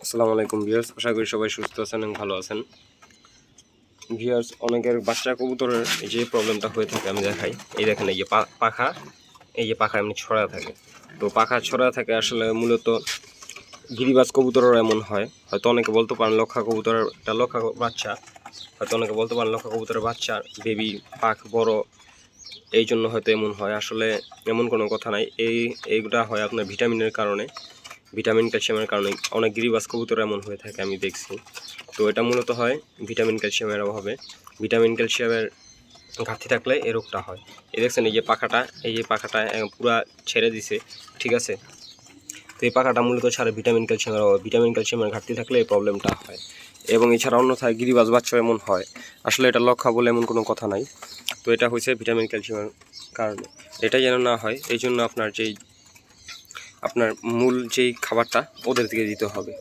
আসসালামু আলাইকুম ভিউয়ার্স, আশা করি সবাই সুস্থ আছেন এবং ভালো আছেন। ভিউয়ার্স, অনেকের বাচ্চা কবুতরের এই যে প্রবলেমটা হয়ে থাকে আমি দেখাই। এই দেখেন, এই যে পাখা, এই যে পাখা এমনি ছড়া থাকে। তো পাখা ছড়া থাকে আসলে মূলত গিরিবাজ কবুতরের এমন হয়। হয়তো অনেকে বলতে পারেন লক্ষা কবুতরের একটা লক্ষা বাচ্চা, হয়তো অনেকে বলতে পারেন লক্ষা কবুতরের বাচ্চা বেবি পাখ বড়, এই জন্য হয়তো এমন হয়। আসলে এমন কোনো কথা নাই। এইটা হয় আপনার ভিটামিনের কারণে, ভিটামিন ক্যালসিয়ামের কারণে অনেক গিরিবাজ কবুতর এমন হয়ে থাকে আমি দেখছি। তো এটা মূলত হয় ভিটামিন ক্যালসিয়ামের অভাবে। ভিটামিন ক্যালসিয়ামের ঘাটতি থাকলে এই রোগটা হয়। এই দেখছেন, এই যে পাখাটা, এই যে পাখাটা পুরা ছেড়ে দিছে, ঠিক আছে। তো এই পাখাটা মূলত ছাড়ে ভিটামিন ক্যালসিয়ামের অভাবে। ভিটামিন ক্যালসিয়ামের ঘাটতি থাকলে এই প্রবলেমটা হয়। এবং এছাড়া অন্যথায় গিরিবাজ বাচ্চা এমন হয়। আসলে এটা লক্ষা বলে এমন কোনো কথা নাই। তো এটা হচ্ছে ভিটামিন ক্যালসিয়ামের কারণে। এটা যেন না হয় এই জন্য আপনার মূল যেই খাবারটা ওদের থেকে দিতে হবে,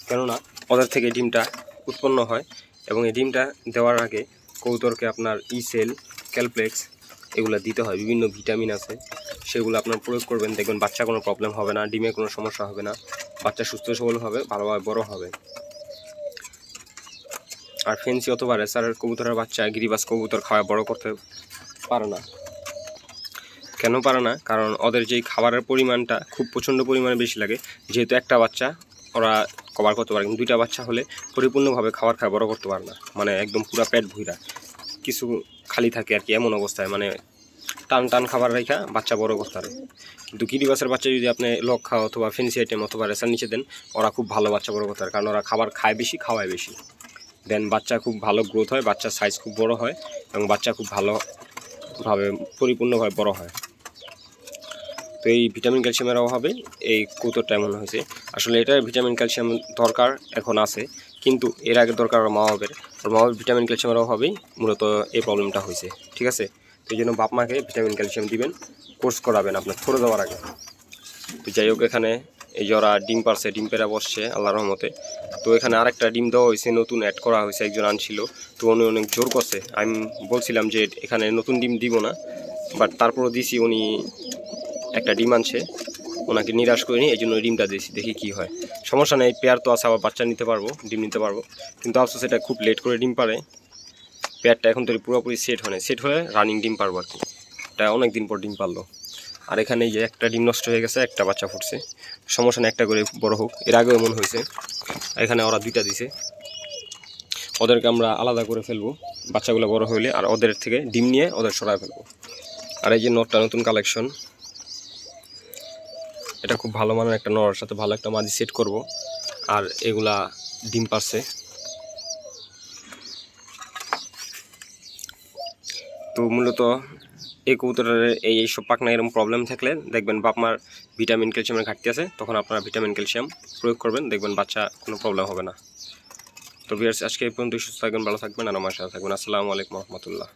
কেননা ওদের থেকে ডিমটা উৎপন্ন হয়। এবং এই ডিমটা দেওয়ার আগে কবুতরকে আপনার ইসেল, ক্যালপ্লেক্স এগুলো দিতে হয়। বিভিন্ন ভিটামিন আছে, সেগুলো আপনার প্রয়োগ করবেন, দেখবেন বাচ্চা কোনো প্রবলেম হবে না, ডিমে কোনো সমস্যা হবে না, বাচ্চা সুস্থ সবল হবে, ভালোভাবে বড় হবে। আর ফেন্সি অথবা রেসারের কবুতরের বাচ্চা গিরিবাজ কবুতর খাওয়া বড় করতে পারে না। কেন পারে না? কারণ ওদের যেই খাবারের পরিমাণটা খুব প্রচণ্ড পরিমাণে বেশি লাগে। যেহেতু একটা বাচ্চা ওরা কভার করতে পারে, কিন্তু দুইটা বাচ্চা হলে পরিপূর্ণভাবে খাবার খায় বড় করতে পারে না। মানে একদম পুরা পেট ভুইরা কিছু খালি থাকে আর কি, এমন অবস্থায় মানে টান টান খাবার রেখা বাচ্চা বড় করতে পারে। কিন্তু গিরিবাসের বাচ্চা যদি আপনি লক্ষা অথবা ফেন্সি আইটেম অথবা রেসার নিচে দেন, ওরা খুব ভালো বাচ্চা বড় করতে পারে, কারণ ওরা খাবার খায় বেশি, খাওয়ায় বেশি। দেন বাচ্চা খুব ভালো গ্রোথ হয়, বাচ্চার সাইজ খুব বড় হয় এবং বাচ্চা খুব ভালোভাবে পরিপূর্ণভাবে বড় হয়। তো এই ভিটামিন ক্যালসিয়ামের অভাবে এই কবুতরটা এমন হয়েছে। আসলে এটা ভিটামিন ক্যালসিয়াম দরকার এখন আছে, কিন্তু এর আগে দরকার ওর মা বাবের ভিটামিন ক্যালসিয়ামের অভাবেই মূলত এই প্রবলেমটা হয়েছে, ঠিক আছে। তো এই জন্য বাপ মাকে ভিটামিন ক্যালসিয়াম দিবেন, কোর্স করাবেন আপনার ছোটো দেওয়ার আগে। তো যাই হোক, এখানে এই যে ওরা ডিম পারছে, ডিম পেড়া বসছে আল্লাহর রহমতে। তো এখানে আরেকটা ডিম দেওয়া হয়েছে, নতুন অ্যাড করা হয়েছে, একজন আনছিল। তো উনি অনেক জোর করছে, আমি বলছিলাম যে এখানে নতুন ডিম দিব না, বাট তারপরও দিছি। উনি একটা ডিম আনছে, ওনাকে নিরাশ করিনি, এই জন্য ডিমটা দিয়েছি, দেখি কি হয়। সমস্যা নেই, পেয়ার তো আছে, আবার বাচ্চা নিতে পারবো, ডিম নিতে পারবো। কিন্তু আফসোস এটা খুব লেট করে ডিম পারে। পেয়ারটা এখন তো পুরোপুরি সেট হয় না, সেট হয়ে রানিং ডিম পারবো আর কি। এটা অনেক দিন পর ডিম পারলো। আর এখানে যে একটা ডিম নষ্ট হয়ে গেছে, একটা বাচ্চা ফুটছে। সমস্যা নেই, একটা করে বড় হোক। এর আগেও এমন হয়েছে, এখানে ওরা দুইটা দিছে। ওদেরকে আমরা আলাদা করে ফেলবো বাচ্চাগুলো বড় হইলে, আর ওদের থেকে ডিম নিয়ে ওদের সরায় ফেলবো। আর এই যে নটটা নতুন কালেকশন, এটা খুব ভালো মানের একটা নড়ার সাথে ভালো একটা মাঝি সেট করব। আর এগুলা ডিম পারছে। তো মূলত এই কবুতরের এইসব পাখনা এরকম প্রবলেম থাকলে দেখবেন বাপ মার ভিটামিন ক্যালসিয়ামের ঘাটতি আছে, তখন আপনারা ভিটামিন ক্যালসিয়াম প্রয়োগ করবেন, দেখবেন বাচ্চা কোনো প্রবলেম হবে না। তো ভিউয়ার্স, আজকে এই পর্যন্ত। সুস্থ থাকবেন, ভালো থাকবেন, আর আমার সাথে থাকবেন। আসসালামু আলাইকুম রহমতুল্লাহ।